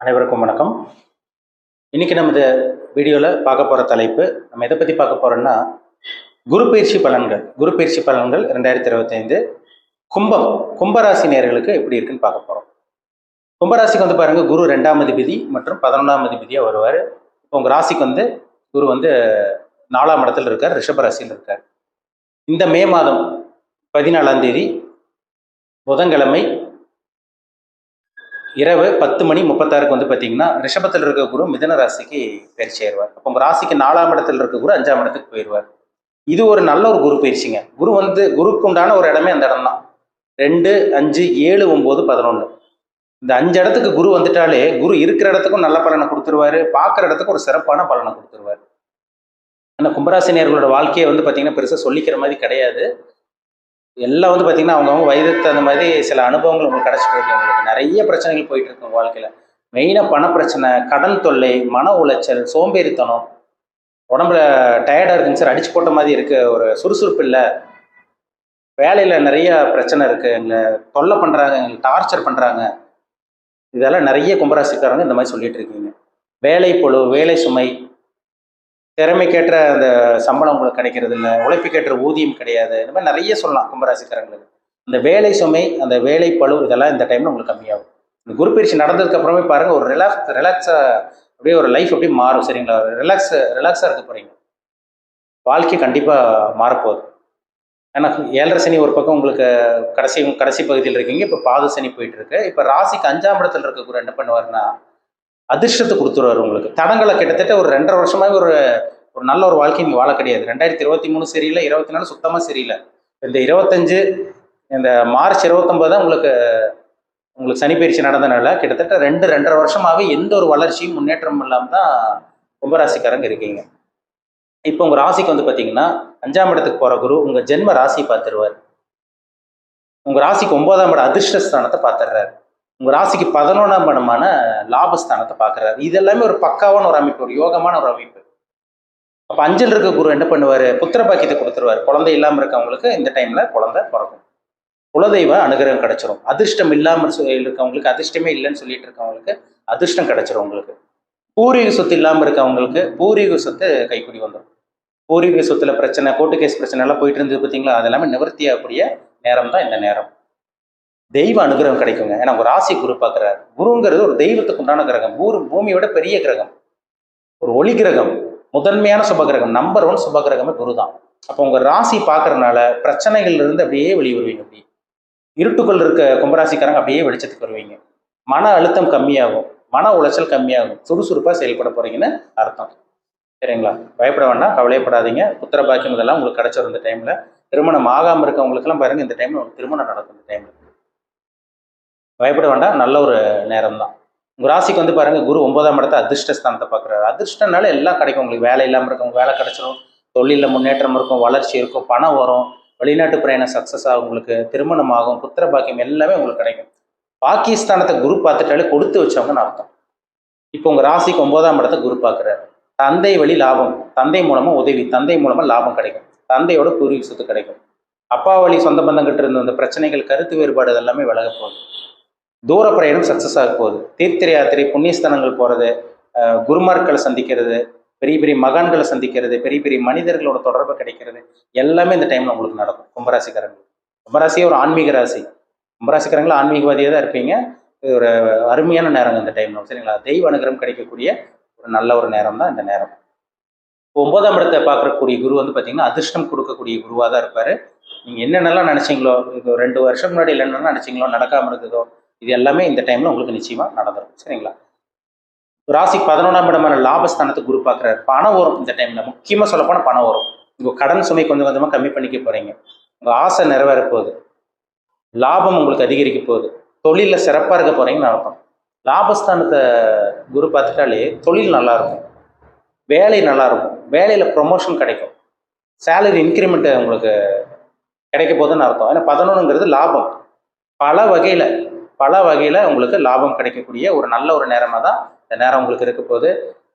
அனைவருக்கும் வணக்கம். இன்னைக்கு நம்ம இந்த வீடியோவில் பார்க்க போகிற தலைப்பு, நம்ம எதை பற்றி பார்க்க போகிறோம்னா, குரு பயிற்சி பலன்கள். குரு பயிற்சி பலன்கள் 2025 கும்பராசி நேயர்களுக்கு எப்படி இருக்குன்னு பார்க்க போகிறோம். கும்பராசிக்கு வந்து பாருங்கள், குரு 2ஆம் அதிபதி மற்றும் 11ஆம் அதிபதியாக வருவார். இப்போ உங்கள் ராசிக்கு வந்து குரு வந்து 4ஆம் இடத்துல இருக்கார், ரிஷபராசியில் இருக்கார். இந்த மே மாதம் 14ஆம் தேதி புதன்கிழமை இரவு 10:36 வந்து பார்த்தீங்கன்னா, ரிஷபத்தில் இருக்க குரு மிதுன ராசிக்கு பயிற்சி ஆயிடுவார். அப்போ உங்கள் ராசிக்கு 4ஆம் இடத்துல இருக்க குரு 5ஆம் இடத்துக்கு போயிடுவார். இது ஒரு நல்ல ஒரு குரு பயிற்சிங்க. குரு வந்து குருக்கு உண்டான ஒரு இடமே அந்த இடம் தான். 2, 5, 7, 9, 11 இந்த 5 இடத்துக்கு குரு வந்துட்டாலே, குரு இருக்கிற இடத்துக்கும் நல்ல பலனை கொடுத்துருவாரு, பார்க்குற இடத்துக்கும் ஒரு சிறப்பான பலனை கொடுத்துருவாரு. ஆனால் கும்பராசினியர்களோட வாழ்க்கையை வந்து பார்த்தீங்கன்னா பெருசாக சொல்லிக்கிற மாதிரி கிடையாது. எல்லாம் வந்து பார்த்தீங்கன்னா அவங்கவுங்க வயதுக்கு தகுந்த மாதிரி சில அனுபவங்கள் உங்களுக்கு கிடச்சிட்டு இருக்கு. உங்களுக்கு நிறைய பிரச்சனைகள் போயிட்டு இருக்கு உங்கள் வாழ்க்கையில். மெயினாக பண பிரச்சனை, கடன் தொல்லை, மன உளைச்சல், சோம்பேறித்தனம், உடம்புல டயர்டாக இருக்குங்க சார், அடிச்சு போட்ட மாதிரி இருக்கு, ஒரு சுறுசுறுப்பு இல்லை, வேலையில் நிறைய பிரச்சனை இருக்கு, எங்களை தொல்லை பண்ணுறாங்க, எங்களுக்கு டார்ச்சர் பண்ணுறாங்க, இதெல்லாம் நிறைய கும்பராசிக்காரங்க இந்த மாதிரி சொல்லிட்டு இருக்கீங்க. வேலை பளு, வேலை சுமை, திறமைக்கேற்ற அந்த சம்பளம் உங்களுக்கு கிடைக்கிறது இல்லை, உழைப்புக்கேற்ற ஊதியம் கிடையாது, இந்த மாதிரி நிறைய சொல்லலாம் கும்பராசிக்காரங்களுக்கு. இந்த வேலை சுமை, அந்த வேலை பளு, இதெல்லாம் இந்த டைமில் உங்களுக்கு கம்மியாகும். இந்த குரு பயிற்சி நடந்ததுக்கு அப்புறமே பாருங்கள், ஒரு ரிலாக்ஸாக அப்படியே ஒரு லைஃப் அப்படியே மாறும். சரிங்களா? ரிலாக்ஸாக இருக்க போகிறீங்க. வாழ்க்கை கண்டிப்பாக மாறப்போகுது. ஏன்னா 7.5 சனி ஒரு பக்கம் உங்களுக்கு கடைசி பகுதியில் இருக்கீங்க. இப்போ பாத சனி போயிட்டு இருக்கு. இப்போ ராசிக்கு 5ஆம் இடத்துல இருக்க குரு என்ன பண்ணுவாருன்னா, அதிர்ஷ்டத்தை கொடுத்துருவார் உங்களுக்கு. தடங்களை கிட்டத்தட்ட ஒரு 2.5 வருஷமாவே ஒரு நல்ல ஒரு வாழ்க்கை நீங்கள் வாழ கிடையாது. 2023 சரியில்லை, 24 சுத்தமாக சரியில்லை. இந்த 25, இந்த மார்ச் 29 தான் உங்களுக்கு சனி பயிற்சி நடந்தனால கிட்டத்தட்ட 2.5 வருஷமாகவே எந்த ஒரு வளர்ச்சியும் முன்னேற்றம் இல்லாமல் தான் கும்பராசிக்காரங்க இருக்கீங்க. இப்போ உங்கள் ராசிக்கு வந்து பார்த்தீங்கன்னா 5ஆம் இடத்துக்கு போகிற குரு உங்கள் ஜென்ம ராசி பார்த்துருவார். உங்கள் ராசிக்கு 9ஆம் இடம் அதிர்ஷ்டஸ்தானத்தை பார்த்துடுறாரு. உங்கள் ராசிக்கு 11ஆம் இடமான லாபஸ்தானத்தை பார்க்குறாரு. இது எல்லாமே ஒரு பக்காவான ஒரு அமைப்பு, ஒரு யோகமான ஒரு அமைப்பு. அப்போ 5ல் இருக்க குரு என்ன பண்ணுவார்? புத்திர பாக்கியத்தை கொடுத்துருவார். குழந்தை இல்லாமல் இருக்கவங்களுக்கு இந்த டைமில் குழந்தை பிறக்கும். குலதெய்வ அனுகிரகம் கிடைச்சிரும். அதிர்ஷ்டம் இல்லாமல் இருக்கவங்களுக்கு, அதிர்ஷ்டமே இல்லைன்னு சொல்லிட்டு இருக்கவங்களுக்கு அதிர்ஷ்டம் கிடைச்சிரும். உங்களுக்கு பூர்வீக சொத்து இல்லாமல் இருக்கவங்களுக்கு பூர்வீக சொத்து கைக்குடி வந்துடும். பூர்வீக சொத்துல பிரச்சனை, கோர்ட்டு கேஸ் பிரச்சனை எல்லாம் போயிட்டு இருந்தது பார்த்தீங்களா, அது எல்லாமே நிவர்த்தி ஆகக்கூடிய நேரம் தான் இந்த நேரம். தெய்வ அனுகிரகம் கிடைக்குங்க. ஏன்னா ஒரு ராசி குரு பார்க்குறாரு. குருங்கிறது ஒரு தெய்வத்துக்கு உண்டான கிரகம். பூமியோட பெரிய கிரகம், ஒரு ஒளி கிரகம், முதன்மையான சுபகிரகம், நம்பர் 1 சுபகிரகமே குரு தான். அப்போ உங்கள் ராசி பார்க்கறதுனால பிரச்சனைகள்ல இருந்து அப்படியே வெளியே வருவீங்க. அப்படியே இருட்டுக்குள் இருக்க கும்பராசிக்காரங்க அப்படியே வெளிச்சத்துக்கு வருவீங்க. மன அழுத்தம் கம்மியாகும், மன உளைச்சல் கம்மியாகும், சுறுசுறுப்பாக செயல்பட போறீங்கன்னு அர்த்தம். சரிங்களா? பயப்பட வேண்டாம், கவலைப்படாதீங்க. புத்திர பாக்கியம் இதெல்லாம் உங்களுக்கு கிடைச்சிடும் இந்த டைமில். திருமணம் ஆகாமல் இருக்கவங்களுக்கெல்லாம் பாருங்கள், இந்த டைமில் உங்களுக்கு திருமணம் நடக்கும். இந்த டைமில் பயப்பட வேண்டாம், நல்ல ஒரு நேரம் தான். உங்கள் ராசிக்கு வந்து பாருங்கள், குரு 9ஆம் இடத்தை அதிர்ஷ்டஸ்தானத்தை பார்க்குறாரு. அதிர்ஷ்டனால எல்லாம் கிடைக்கும் உங்களுக்கு. வேலை இல்லாமல் இருக்கவங்க வேலை கிடைச்சிடும், தொழிலில் முன்னேற்றம் இருக்கும், வளர்ச்சி இருக்கும், பணம் வரும், வெளிநாட்டு பிரயாணம் சக்ஸஸ் ஆகும், உங்களுக்கு திருமணம் ஆகும், புத்திர பாக்கியம் எல்லாமே உங்களுக்கு கிடைக்கும். பாகிஸ்தானத்தை குரு பார்த்துட்டாலே கொடுத்து வச்சவங்கன்னு அர்த்தம். இப்போ உங்கள் ராசிக்கு 9ஆம் இடத்தை குரு பார்க்குறாரு. தந்தை வழி லாபம், தந்தை மூலமாக உதவி, தந்தை மூலமாக லாபம் கிடைக்கும், தந்தையோட பூர்வீக சொத்து கிடைக்கும். அப்பா வழி சொந்த பந்தங்கிட்ட இருந்த அந்த பிரச்சனைகள், கருத்து வேறுபாடு எல்லாமே விலக போகுது. தூர பிரயாணம் சக்ஸஸ் ஆக போகுது. தீர்த்த யாத்திரை, புண்ணியஸ்தானங்கள் போகிறது, குருமார்களை சந்திக்கிறது, பெரிய பெரிய மகான்களை சந்திக்கிறது, பெரிய பெரிய மனிதர்களோட தொடர்பு கிடைக்கிறது, எல்லாமே இந்த டைமில் உங்களுக்கு நடக்கும். கும்பராசிக்காரங்கள், கும்பராசியே ஒரு ஆன்மீக ராசி. கும்பராசிக்காரங்களும் ஆன்மீகவாதியாக தான் இருப்பீங்க. இது ஒரு அருமையான நேரம் இந்த டைமில். சரிங்களா? தெய்வ அனுகிரகம் கிடைக்கக்கூடிய ஒரு நல்ல ஒரு நேரம் தான் இந்த நேரம். 9ஆம் இடத்தை பார்க்கக்கூடிய குரு வந்து பார்த்தீங்கன்னா அதிர்ஷ்டம் கொடுக்கக்கூடிய குருவாக தான் இருப்பார். நீங்கள் என்னென்னலாம் நினச்சிங்களோ, இது 2 வருஷம் முன்னாடி என்னென்ன நினச்சிங்களோ நடக்காமல் இருக்குதோ, இது எல்லாமே இந்த டைமில் உங்களுக்கு நிச்சயமாக நடந்துடும். சரிங்களா? ராசிக்கு 11ஆம் இடமான லாபஸ்தானத்தை குரு பார்க்குறாரு. பணம் வரும் இந்த டைமில். முக்கியமாக சொல்லப்போனால் பணம் வரும். உங்கள் கடன் சுமை கொஞ்சம் கொஞ்சமாக கம்மி பண்ணிக்க போகிறீங்க. உங்கள் ஆசை நிறைவேற போகுது. லாபம் உங்களுக்கு அதிகரிக்க போகுது. தொழிலில் சிறப்பாக இருக்க போகிறீங்கன்னு அர்த்தம். லாபஸ்தானத்தை குரு பார்த்துட்டாலே தொழில் நல்லாயிருக்கும், வேலை நல்லாயிருக்கும், வேலையில் ப்ரொமோஷன் கிடைக்கும், சேலரி இன்க்ரிமெண்ட்டு உங்களுக்கு கிடைக்க போகுதுன்னு அர்த்தம். ஏன்னா 11ங்கிறது லாபம். பல வகையில் உங்களுக்கு லாபம் கிடைக்கக்கூடிய ஒரு நல்ல ஒரு நேரமாக தான் இந்த நேரம் உங்களுக்கு இருக்க போகுது.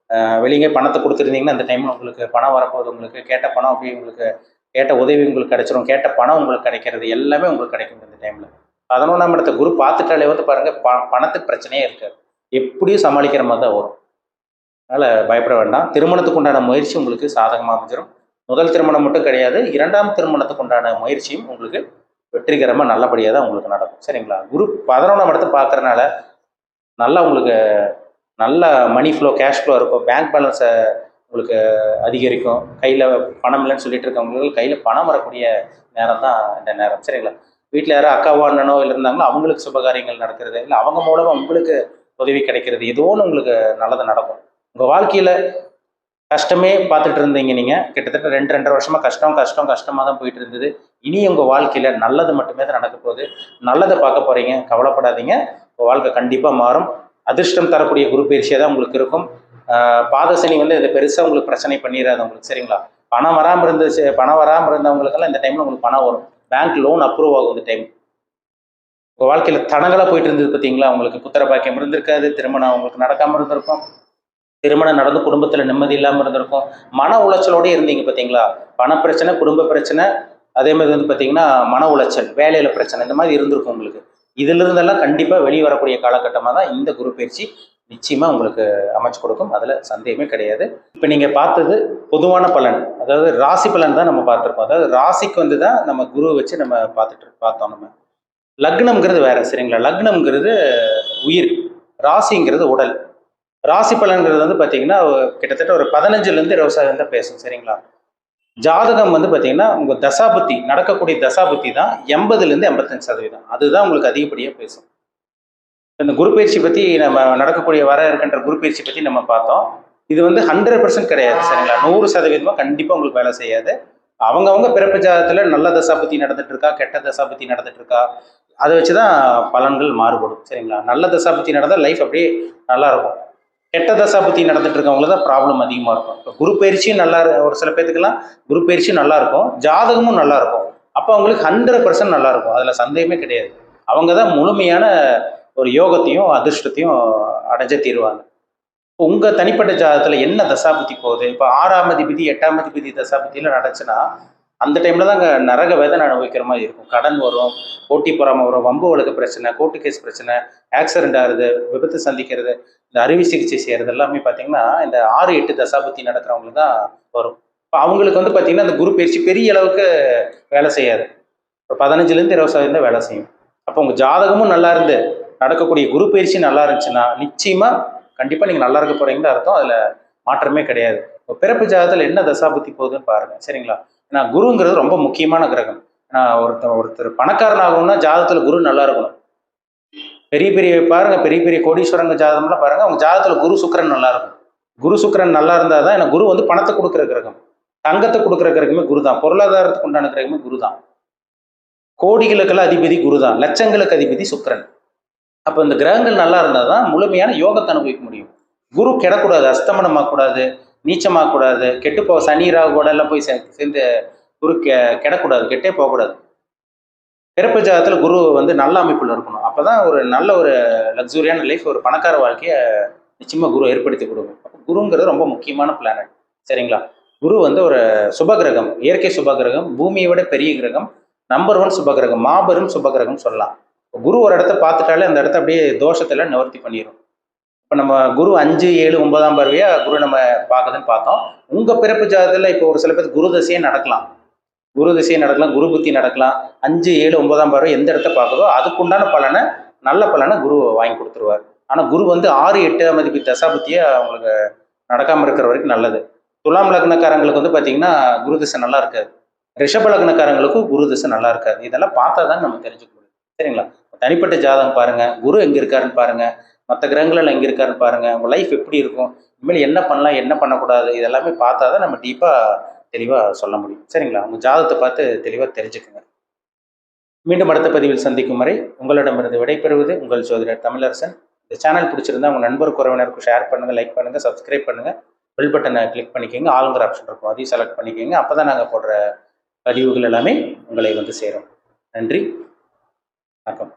வெளியே பணத்தை கொடுத்துருந்தீங்கன்னா இந்த டைமில் உங்களுக்கு பணம் வரப்போகுது. உங்களுக்கு கேட்ட பணம் அப்படி உங்களுக்கு கேட்ட உதவி உங்களுக்கு கிடைச்சிரும், கேட்ட பணம் உங்களுக்கு கிடைக்கிறது எல்லாமே உங்களுக்கு கிடைக்கும் இந்த டைமில். 11ஆம் இடத்தை குரு பார்த்துட்டாலே வந்து பாருங்கள், பணத்துக்கு பிரச்சனையே இருக்காது. எப்படியும் சமாளிக்கிற மாதிரி தான் வரும். அதனால் பயப்பட வேண்டாம். திருமணத்துக்கு உண்டான முயற்சி உங்களுக்கு சாதகமாக அமைஞ்சிடும். முதல் திருமணம் மட்டும் கிடையாது, 2ஆம் திருமணத்துக்கு உண்டான முயற்சியும் உங்களுக்கு வெற்றிகரமாக நல்லபடியாக தான் உங்களுக்கு நடக்கும். சரிங்களா? குரு 11ஆம் இடத்தை பார்க்கறனால நல்லா உங்களுக்கு நல்ல மணி ஃப்ளோ, கேஷ் ஃப்ளோ இருக்கும். பேங்க் பேலன்ஸை உங்களுக்கு அதிகரிக்கும். கையில் பணம் இல்லைன்னு சொல்லிட்டு இருக்கவங்களுக்கு கையில் பணம் வரக்கூடிய நேரம் தான் இந்த நேரம். சரிங்களா? வீட்டில் யாரும் அக்காவோ அண்ணனோ இருந்தாங்களோ அவங்களுக்கு சுபகாரியங்கள் நடக்கிறது, இல்லை அவங்க மூலமாக உங்களுக்கு உதவி கிடைக்கிறது, ஏதோ ஒன்று உங்களுக்கு நல்லது நடக்கும். உங்கள் வாழ்க்கையில் கஷ்டமே பார்த்துட்டு இருந்தீங்க. நீங்கள் கிட்டத்தட்ட 2-2.5 வருஷமாக கஷ்டமாக தான் போயிட்டு இருந்தது. இனி உங்கள் வாழ்க்கையில் நல்லது மட்டுமே தான் நடக்க போகுது. நல்லதை பார்க்க போகிறீங்க, கவலைப்படாதீங்க. உங்கள் வாழ்க்கை கண்டிப்பாக மாறும். அதிர்ஷ்டம் தரக்கூடிய குரு பயிற்சியாக தான் உங்களுக்கு இருக்கும். பாதசனி இது பெருசாக உங்களுக்கு பிரச்சனை பண்ணிடாது உங்களுக்கு. சரிங்களா? பணம் வராமல் இருந்தவங்களுக்கெல்லாம் இந்த டைமில் உங்களுக்கு பணம் வரும். பேங்க் லோன் அப்ரூவ் ஆகும் இந்த டைம். உங்கள் வாழ்க்கையில் தடங்களாக போயிட்டு இருந்தது பார்த்தீங்களா? உங்களுக்கு புத்திர பாக்கியம் இருந்திருக்காது, திருமணம் உங்களுக்கு நடக்காமல் இருந்திருக்கும், திருமணம் நடந்து குடும்பத்தில் நிம்மதி இல்லாமல் இருந்திருக்கும், மன உளைச்சலோடு இருந்தீங்க பார்த்தீங்களா? பண பிரச்சனை, குடும்ப பிரச்சனை, அதே மாதிரி பார்த்தீங்கன்னா மன உளைச்சல், வேலையில் பிரச்சனை, இந்த மாதிரி இருந்திருக்கும் உங்களுக்கு. இதிலிருந்தெல்லாம் கண்டிப்பாக வெளியே வரக்கூடிய காலகட்டமாக தான் இந்த குரு பயிற்சி நிச்சயமாக உங்களுக்கு அமைச்சு கொடுக்கும். அதில் சந்தேகமே கிடையாது. இப்போ நீங்கள் பார்த்தது பொதுவான பலன், அதாவது ராசி பலன் தான் நம்ம பார்த்துருக்கோம். அதாவது ராசிக்கு தான் நம்ம குரு வச்சு நம்ம பார்த்தோம். நம்ம லக்னம்ங்கிறது வேற. சரிங்களா? லக்னம்ங்கிறது உயிர், ராசிங்கிறது உடல். ராசி பலன்கிறது பார்த்தீங்கன்னா கிட்டத்தட்ட ஒரு 15லேருந்து 20% தான் பேசும். சரிங்களா? ஜாதகம் பார்த்தீங்கன்னா உங்கள் தசாபுத்தி, நடக்கக்கூடிய தசாபுத்தி தான் 80லேருந்து 85%. அதுதான் உங்களுக்கு அதிகப்படியாக பேசும். இந்த குரு பயிற்சி பற்றி நம்ம நடக்கக்கூடிய வர இருக்கின்ற குரு பயிற்சி பற்றி நம்ம பார்த்தோம். இது 100% கிடையாது. சரிங்களா? 100% கண்டிப்பாக உங்களுக்கு வேலை செய்யாது. அவங்கவுங்க பிறப்பு ஜாதகத்தில் நல்ல தசாபுத்தி நடந்துட்டு இருக்கா, கெட்ட தசாபுத்தி நடந்துட்டு இருக்கா, அதை வச்சு தான் பலன்கள் மாறுபடும். சரிங்களா? நல்ல தசாபுத்தி நடந்தால் லைஃப் அப்படியே நல்லா இருக்கும். கெட்ட தசாபுத்தி நடந்துட்டு இருக்கவங்கள தான் ப்ராப்ளம் அதிகமாக இருக்கும். இப்போ குரு பயிற்சியும் நல்லா ஒரு சில பேத்துக்கெல்லாம் குரு பயிற்சியும் நல்லா இருக்கும், ஜாதகமும் நல்லா இருக்கும். அப்போ அவங்களுக்கு 100% நல்லா இருக்கும். அதில் சந்தேகமே கிடையாது. அவங்க தான் முழுமையான ஒரு யோகத்தையும் அதிர்ஷ்டத்தையும் அடைஞ்ச தீருவாங்க. உங்கள் தனிப்பட்ட ஜாதகத்தில் என்ன தசாபுத்தி போகுது? இப்போ 6ஆம் அதிபதி 8ஆம் அதிபதி தசாபுத்தியில் நடந்துச்சுன்னா அந்த டைமில் தான் அங்கே நரக வேதனை அனுபவிக்கிற மாதிரி இருக்கும். கடன் வரும், போட்டி பொறாமை வரும், வம்பு வழக்கு பிரச்சனை, கோர்ட்டு கேஸ் பிரச்சனை, ஆக்சிடென்ட் ஆகுது, விபத்து சந்திக்கிறது, இந்த அறுவை சிகிச்சை செய்கிறது எல்லாமே பார்த்தீங்கன்னா இந்த 6-8 தசாபுத்தி நடக்கிறவங்களுக்கு தான் வரும். இப்போ அவங்களுக்கு பார்த்தீங்கன்னா இந்த குரு பயிற்சி பெரிய அளவுக்கு வேலை செய்யாது. இப்போ 15லேருந்து 20% தான் வேலை செய்யும். அப்போ உங்கள் ஜாதகமும் நல்லா இருந்து நடக்கக்கூடிய குரு பயிற்சி நல்லா இருந்துச்சுன்னா நிச்சயமாக கண்டிப்பாக நீங்கள் நல்லா இருக்க போகிறீங்கன்னு அர்த்தம். அதில் மாற்றமே கிடையாது. இப்போ பிறப்பு ஜாதகத்தில் என்ன தசாபுத்தி போகுதுன்னு பாருங்கள். சரிங்களா? ஏன்னா குருங்கிறது ரொம்ப முக்கியமான கிரகம். ஏன்னா ஒருத்தர் பணக்காரன் ஆகணும்னா ஜாதகத்தில் குரு நல்லா இருக்கணும். பெரிய பெரிய கோடீஸ்வரங்க ஜாதகம்லாம் பாருங்க, அவங்க ஜாதகத்தில் குரு சுக்கிரன் நல்லா இருக்கும். குரு சுக்கிரன் நல்லா இருந்தால் தான், ஏன்னா குரு பணத்தை கொடுக்குற கிரகம், தங்கத்தை கொடுக்குற கிரகமே குரு தான், பொருளாதாரத்துக்கு உண்டான கிரகமே குரு தான், கோடிகளுக்கெல்லாம் அதிபதி குரு தான், லட்சங்களுக்கு அதிபதி சுக்கிரன். அப்போ இந்த கிரகங்கள் நல்லா இருந்தால் தான் முழுமையான யோகத்தை அனுபவிக்க முடியும். குரு கெடக்கூடாது, அஸ்தமனமாகக்கூடாது, நீச்சமாகக்கூடாது, கெட்டு போக சனி ராகு கூட எல்லாம் போய் சேர்ந்து குரு கெடக்கூடாது, கெட்டே போகக்கூடாது. பிறப்பு ஜாதகத்தில் குரு நல்ல அமைப்பில் இருக்கணும். அப்போ தான் ஒரு நல்ல ஒரு லக்ஸூரியான லைஃப், ஒரு பணக்கார வாழ்க்கையை நிச்சயமாக குரு ஏற்படுத்தி கொடுக்கும். அப்போ குருங்கிறது ரொம்ப முக்கியமான பிளானட். சரிங்களா? குரு ஒரு சுபகிரகம், இயற்கை சுபகிரகம், பூமியை விட பெரிய கிரகம், நம்பர் 1 சுபகிரகம், மாபெரும் சுபகிரகம் சொல்லலாம். குரு ஒரு இடத்த பார்த்துட்டாலே அந்த இடத்த அப்படியே தோஷத்தில் நிவர்த்தி பண்ணிடும். இப்போ நம்ம குரு 5, 7, 9ஆம் பார்வையாக குரு நம்ம பார்க்குதுன்னு பார்த்தோம். உங்கள் பிறப்பு ஜாதகத்தில் இப்போ ஒரு சில பேர் குரு தசையே நடக்கலாம், குரு புத்தி நடக்கலாம். 5, 7, 9ஆம் பார்வை எந்த இடத்த பார்க்குதோ அதுக்குண்டான பலனை, நல்ல பலனை குரு வாங்கி கொடுத்துருவார். ஆனால் குரு 6, 8ஆம் அதிபதி தசாபுத்தியை அவங்களுக்கு நடக்காமல் இருக்கிற வரைக்கும் நல்லது. துலாம் லக்னக்காரங்களுக்கு பார்த்தீங்கன்னா குரு திசை நல்லா இருக்காது. ரிஷப லக்னக்காரங்களுக்கும் குரு திசை நல்லா இருக்காது. இதெல்லாம் பார்த்தா தான் நம்ம தெரிஞ்சுக்க முடியும். சரிங்களா? தனிப்பட்ட ஜாதகம் பாருங்க, குரு எங்கே இருக்காருன்னு பாருங்க, மற்ற கிரகங்கள் எங்கே இருக்காருன்னு பாருங்க, உங்கள் லைஃப் எப்படி இருக்கும், இனிமேல் என்ன பண்ணலாம் என்ன பண்ணக்கூடாது, இதெல்லாமே பார்த்தா தான் நம்ம டீப்பாக தெளிவாக சொல்ல முடியும். சரிங்களா? உங்கள் ஜாதகத்தை பார்த்து தெளிவாக தெரிஞ்சுக்குங்க. மீண்டும் அடுத்த பதிவில் சந்திக்கும் வரை உங்களிடமிருந்து விடைபெறுவது உங்கள் ஜோதிடர் தமிழரசன். இந்த சேனல் பிடிச்சிருந்தா உங்கள் நண்பருக்கு உறவினருக்கு ஷேர் பண்ணுங்கள், லைக் பண்ணுங்கள், சப்ஸ்கிரைப் பண்ணுங்கள், பெல் பட்டனை கிளிக் பண்ணிக்கோங்க, ஆளுங்கிற ஆப்ஷன் இருக்கும் அதையும் செலக்ட் பண்ணிக்கோங்க. அப்போ தான் நாங்கள் போடுற பதிவுகள் எல்லாமே உங்களை சேரும். நன்றி, வணக்கம்.